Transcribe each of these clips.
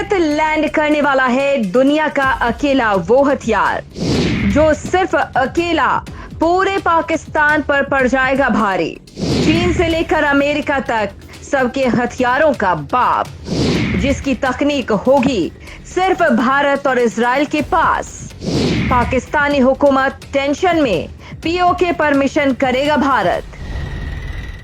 Bharat land करने वाला है दुनिया का अकेला वो हथियार जो सिर्फ अकेला पूरे पाकिस्तान पर पड़ जाएगा भारी। चीन से लेकर अमेरिका तक सबके हथियारों का बाप, जिसकी तकनीक होगी सिर्फ भारत और इजराइल के पास। पाकिस्तानी हुकूमत टेंशन में, पीओके पर मिशन करेगा भारत।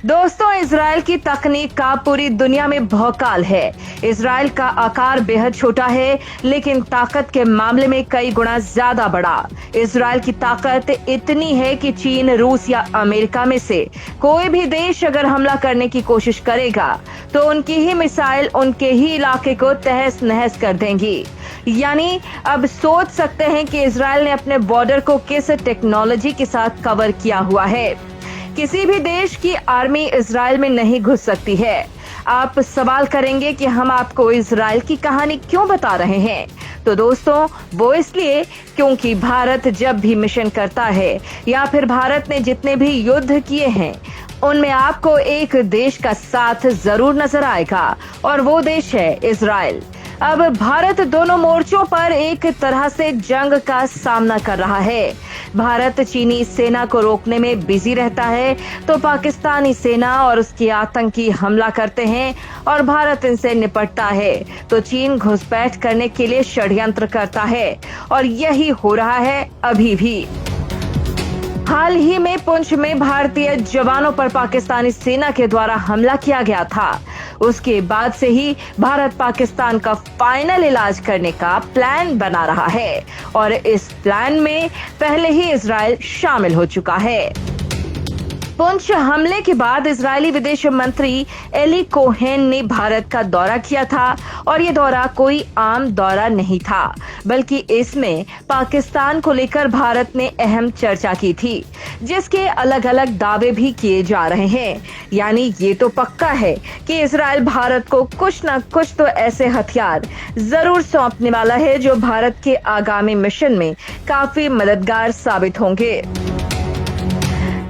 दोस्तों, इजराइल की तकनीक का पूरी दुनिया में भौकाल है। इजराइल का आकार बेहद छोटा है, लेकिन ताकत के मामले में कई गुना ज्यादा बड़ा। इजराइल की ताकत इतनी है कि चीन, रूस या अमेरिका में से कोई भी देश अगर हमला करने की कोशिश करेगा तो उनकी ही मिसाइल उनके ही इलाके को तहस नहस कर देंगी। यानी अब सोच सकते हैं कि इजराइल ने अपने बॉर्डर को किस टेक्नोलॉजी के साथ कवर किया हुआ है। किसी भी देश की आर्मी इजराइल में नहीं घुस सकती है। आप सवाल करेंगे कि हम आपको इजराइल की कहानी क्यों बता रहे हैं? तो दोस्तों, वो इसलिए क्योंकि भारत जब भी मिशन करता है या फिर भारत ने जितने भी युद्ध किए हैं उनमें आपको एक देश का साथ जरूर नजर आएगा, और वो देश है इजराइल। अब भारत दोनों मोर्चों पर एक तरह से जंग का सामना कर रहा है। भारत चीनी सेना को रोकने में बिजी रहता है तो पाकिस्तानी सेना और उसके आतंकी हमला करते हैं और भारत इनसे निपटता है तो चीन घुसपैठ करने के लिए षड्यंत्र करता है, और यही हो रहा है अभी भी। हाल ही में पुंछ में भारतीय जवानों पर पाकिस्तानी सेना के द्वारा हमला किया गया था। उसके बाद से ही भारत पाकिस्तान का फाइनल इलाज करने का प्लान बना रहा है, और इस प्लान में पहले ही इजराइल शामिल हो चुका है। पुंछ हमले के बाद इजरायली विदेश मंत्री एली कोहेन ने भारत का दौरा किया था, और ये दौरा कोई आम दौरा नहीं था, बल्कि इसमें पाकिस्तान को लेकर भारत ने अहम चर्चा की थी, जिसके अलग अलग दावे भी किए जा रहे हैं। यानी ये तो पक्का है कि इजराइल भारत को कुछ न कुछ तो ऐसे हथियार जरूर सौंपने वाला है जो भारत के आगामी मिशन में काफी मददगार साबित होंगे।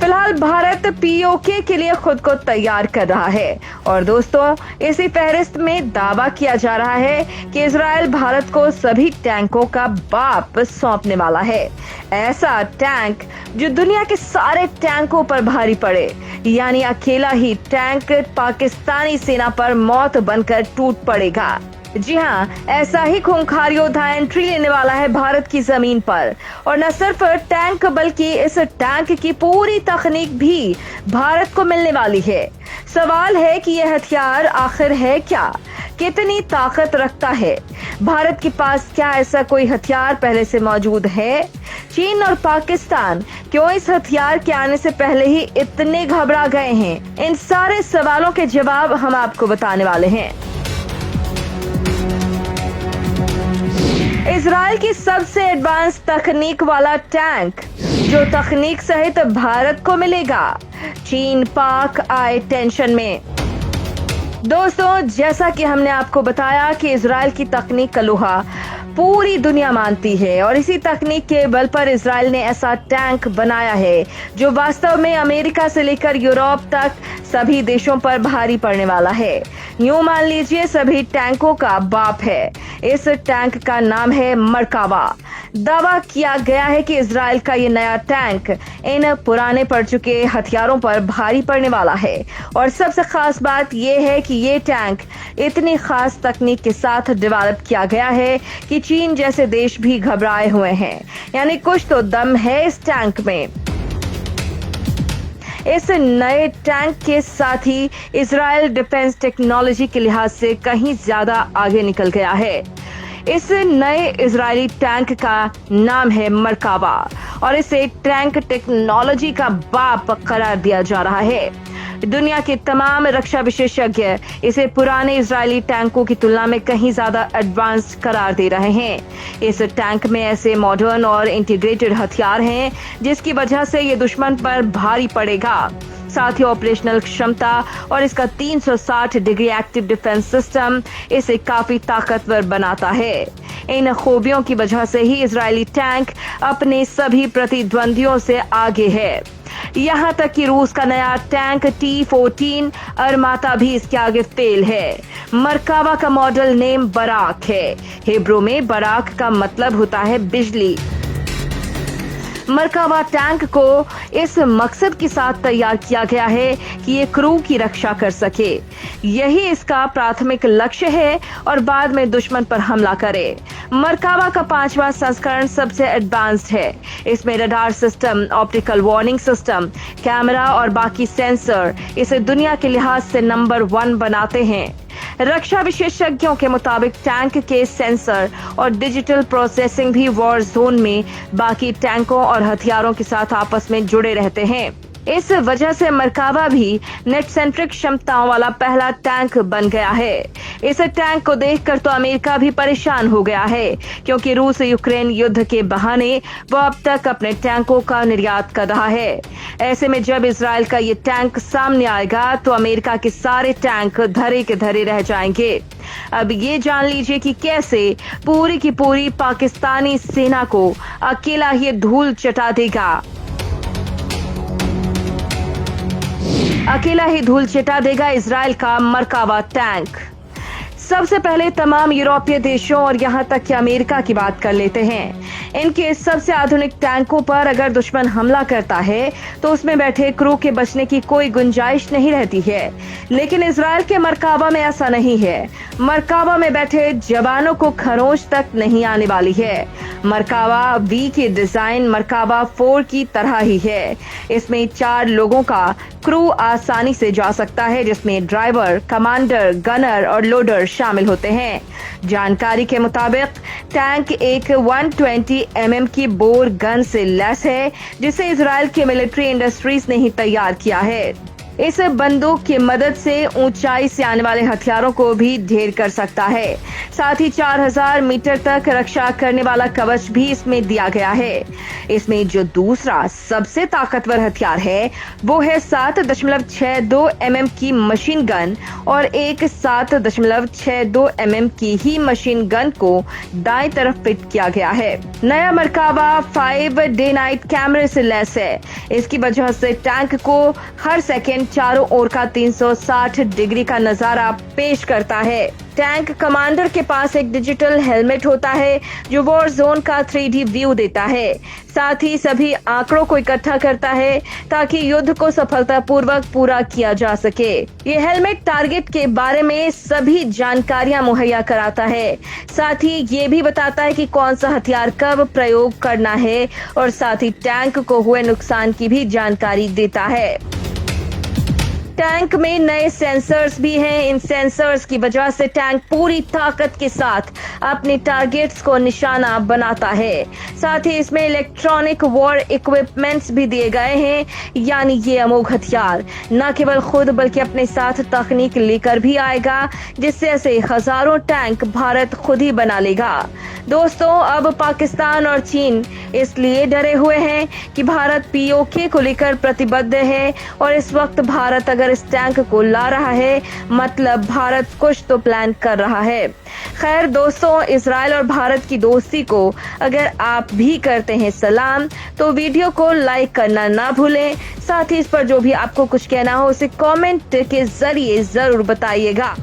फिलहाल भारत पीओके के लिए खुद को तैयार कर रहा है, और दोस्तों, इसी फहरिस्त में दावा किया जा रहा है कि इजराइल भारत को सभी टैंकों का बाप सौंपने वाला है। ऐसा टैंक जो दुनिया के सारे टैंकों पर भारी पड़े, यानी अकेला ही टैंक पाकिस्तानी सेना पर मौत बनकर टूट पड़ेगा। जी हाँ, ऐसा ही खूंखार योद्धा एंट्री लेने वाला है भारत की जमीन पर, और न सिर्फ टैंक बल्कि इस टैंक की पूरी तकनीक भी भारत को मिलने वाली है। सवाल है कि यह हथियार आखिर है क्या, कितनी ताकत रखता है? भारत के पास क्या ऐसा कोई हथियार पहले से मौजूद है? चीन और पाकिस्तान क्यों इस हथियार के आने से पहले ही इतने घबरा गए हैं? इन सारे सवालों के जवाब हम आपको बताने वाले हैं। इजराइल की सबसे एडवांस तकनीक वाला टैंक, जो तकनीक सहित भारत को मिलेगा। चीन पाक आए टेंशन में। दोस्तों, जैसा कि हमने आपको बताया कि इजराइल की तकनीक का लोहा पूरी दुनिया मानती है, और इसी तकनीक के बल पर इजराइल ने ऐसा टैंक बनाया है जो वास्तव में अमेरिका से लेकर यूरोप तक सभी देशों पर भारी पड़ने वाला है। यूं मान लीजिए सभी टैंकों का बाप है। इस टैंक का नाम है मरकावा। दावा किया गया है कि इजराइल का ये नया टैंक इन पुराने पड़ चुके हथियारों पर भारी पड़ने वाला है, और सबसे खास बात यह है कि ये टैंक इतनी खास तकनीक के साथ डेवलप किया गया है कि चीन जैसे देश भी घबराए हुए हैं। यानी कुछ तो दम है इस टैंक में। इस नए टैंक के साथ ही इजराइल डिफेंस टेक्नोलॉजी के लिहाज से कहीं ज्यादा आगे निकल गया है। इस नए इजरायली टैंक का नाम है मरकावा, और इसे टैंक टेक्नोलॉजी का बाप करार दिया जा रहा है। दुनिया के तमाम रक्षा विशेषज्ञ इसे पुराने इजरायली टैंकों की तुलना में कहीं ज्यादा एडवांस करार दे रहे हैं। इस टैंक में ऐसे मॉडर्न और इंटीग्रेटेड हथियार हैं जिसकी वजह से ये दुश्मन पर भारी पड़ेगा। साथ ही ऑपरेशनल क्षमता और इसका 360 डिग्री एक्टिव डिफेंस सिस्टम इसे काफी ताकतवर बनाता है। इन खूबियों की वजह से ही इजरायली टैंक अपने सभी प्रतिद्वंदियों से आगे है। यहाँ तक कि रूस का नया टैंक T-14 अरमाता भी इसके आगे फेल है। मरकावा का मॉडल नेम बराक है। हिब्रू में बराक का मतलब होता है बिजली। मरकावा टैंक को इस मकसद के साथ तैयार किया गया है कि ये क्रू की रक्षा कर सके। यही इसका प्राथमिक लक्ष्य है और बाद में दुश्मन पर हमला करे। मरकावा का 5वां संस्करण सबसे एडवांस्ड है। इसमें radar system, optical warning system, camera और बाकी सेंसर इसे दुनिया के लिहाज से नंबर 1 बनाते हैं। रक्षा विशेषज्ञों के मुताबिक टैंक के सेंसर और डिजिटल प्रोसेसिंग भी वॉर जोन में बाकी टैंकों और हथियारों के साथ आपस में जुड़े रहते हैं। इस वजह से मरकावा भी नेट सेंट्रिक क्षमताओं वाला पहला टैंक बन गया है। इस टैंक को देखकर तो अमेरिका भी परेशान हो गया है, क्योंकि रूस यूक्रेन युद्ध के बहाने वो अब तक अपने टैंकों का निर्यात कर रहा है। ऐसे में जब इजराइल का ये टैंक सामने आएगा तो अमेरिका के सारे टैंक धरे के धरे रह जाएंगे। अब ये जान लीजिए कि कैसे पूरी की पूरी पाकिस्तानी सेना को अकेला ही धूल चटा देगा। अकेला ही धूल चटा देगा इजराइल का मरकावा टैंक। सबसे पहले तमाम यूरोपीय देशों और यहां तक कि अमेरिका की बात कर लेते हैं। इनके सबसे आधुनिक टैंकों पर अगर दुश्मन हमला करता है तो उसमें बैठे क्रू के बचने की कोई गुंजाइश नहीं रहती है। लेकिन इजराइल के मरकावा में ऐसा नहीं है। मरकावा में बैठे जवानों को खरोंच तक नहीं आने वाली है। मरकावा V की डिजाइन मरकावा 4 की तरह ही है। इसमें 4 लोगों का क्रू आसानी से जा सकता है, जिसमें ड्राइवर, कमांडर, गनर और लोडर शामिल होते हैं। जानकारी के मुताबिक टैंक एक 120 mm की बोर गन से लैस है, जिसे इजराइल के मिलिट्री इंडस्ट्रीज ने ही तैयार किया है। इस बंदूक की मदद से ऊंचाई से आने वाले हथियारों को भी ढेर कर सकता है। साथ ही 4000 मीटर तक रक्षा करने वाला कवच भी इसमें दिया गया है। इसमें जो दूसरा सबसे ताकतवर हथियार है वो है 7.62 mm की मशीन गन और एक 7.62 mm की ही मशीन गन को दाएं तरफ फिट किया गया है। नया मरकावा 5 डे नाइट कैमरे से लैस है। इसकी वजह से टैंक को हर सेकेंड चारों ओर का 360 डिग्री का नजारा पेश करता है। टैंक कमांडर के पास एक डिजिटल हेलमेट होता है जो वॉर जोन का 3D व्यू देता है। साथ ही सभी आंकड़ों को इकट्ठा करता है ताकि युद्ध को सफलतापूर्वक पूरा किया जा सके। ये हेलमेट टारगेट के बारे में सभी जानकारियां मुहैया कराता है। साथ ही ये भी बताता है कि कौन सा हथियार कब प्रयोग करना है और साथ ही टैंक को हुए नुकसान की भी जानकारी देता है। टैंक में नए सेंसर्स भी हैं। इन सेंसर्स की वजह से टैंक पूरी ताकत के साथ अपने टारगेट्स को निशाना बनाता है। साथ ही इसमें इलेक्ट्रॉनिक वॉर इक्विपमेंट्स भी दिए गए हैं, यानी ये अमोघ हथियार न केवल खुद बल्कि अपने साथ तकनीक लेकर भी आएगा, जिससे ऐसे हजारों टैंक भारत खुद ही बना लेगा। दोस्तों, अब पाकिस्तान और चीन इसलिए डरे हुए हैं कि भारत POK को लेकर प्रतिबद्ध है और इस वक्त भारत अगर इस टैंक को ला रहा है मतलब भारत कुछ तो प्लान कर रहा है। खैर दोस्तों, इजराइल और भारत की दोस्ती को अगर आप भी करते हैं सलाम तो वीडियो को लाइक करना ना भूलें। साथ ही इस पर जो भी आपको कुछ कहना हो उसे कमेंट के जरिए जरूर बताइएगा।